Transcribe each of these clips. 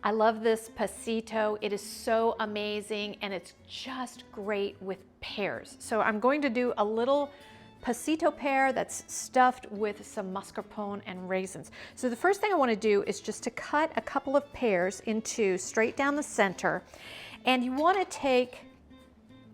I love this pasito. It is so amazing and it's just great with pears. So I'm going to do a little pasito pear that's stuffed with some mascarpone and raisins. So the first thing I want to do is just to cut a couple of pears into straight down the center. And you want to take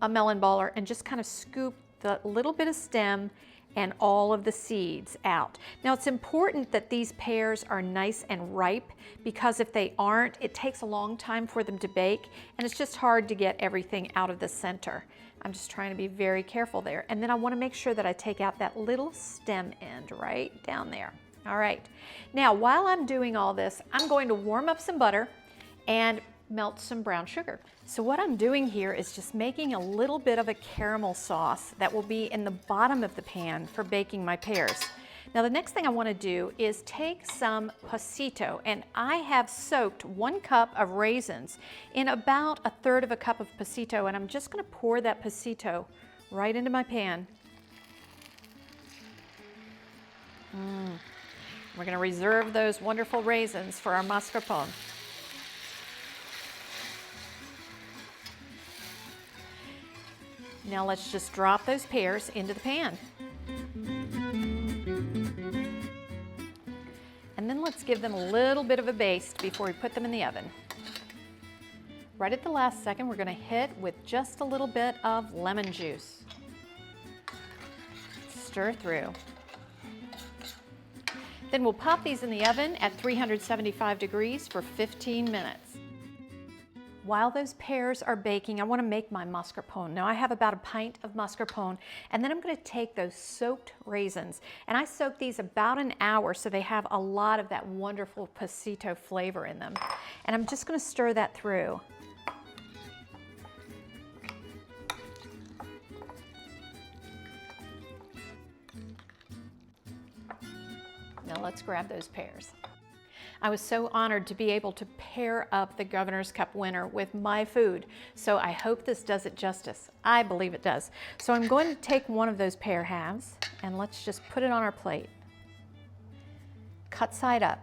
a melon baller and just kind of scoop the little bit of stem and all of the seeds out. Now it's important that these pears are nice and ripe, because if they aren't, it takes a long time for them to bake and it's just hard to get everything out of the center. I'm just trying to be very careful there. And then I want to make sure that I take out that little stem end right down there. All right, now while I'm doing all this, I'm going to warm up some butter and melt some brown sugar. So what I'm doing here is just making a little bit of a caramel sauce that will be in the bottom of the pan for baking my pears. Now the next thing I want to do is take some pasito, and I have soaked 1 cup of raisins in about 1/3 of a cup of pasito, and I'm just going to pour that pasito right into my pan. We're going to reserve those wonderful raisins for our mascarpone. Now let's just drop those pears into the pan. And then let's give them a little bit of a baste before we put them in the oven. Right at the last second, we're going to hit with just a little bit of lemon juice. Stir through. Then we'll pop these in the oven at 375 degrees for 15 minutes. While those pears are baking, I want to make my mascarpone. Now I have about 1 pint of mascarpone, and then I'm going to take those soaked raisins, and I soak these about 1 hour so they have a lot of that wonderful pasito flavor in them. And I'm just going to stir that through. Now let's grab those pears. I was so honored to be able to pair up the Governor's Cup winner with my food, so I hope this does it justice. I believe it does. So I'm going to take one of those pear halves and let's just put it on our plate. Cut side up.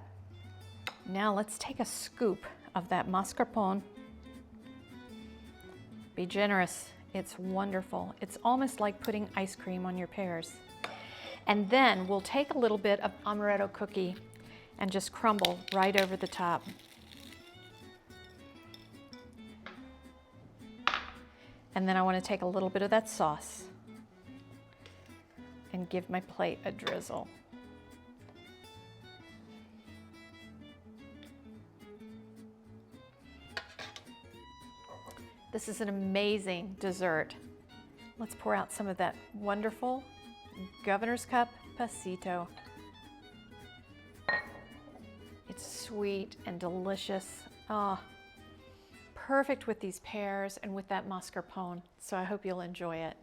Now let's take a scoop of that mascarpone. Be generous. It's wonderful. It's almost like putting ice cream on your pears. And then we'll take a little bit of amaretto cookie and just crumble right over the top. And then I want to take a little bit of that sauce and give my plate a drizzle. This is an amazing dessert. Let's pour out some of that wonderful Governor's Cup pasito. It's sweet and delicious. Oh, perfect with these pears and with that mascarpone. So I hope you'll enjoy it.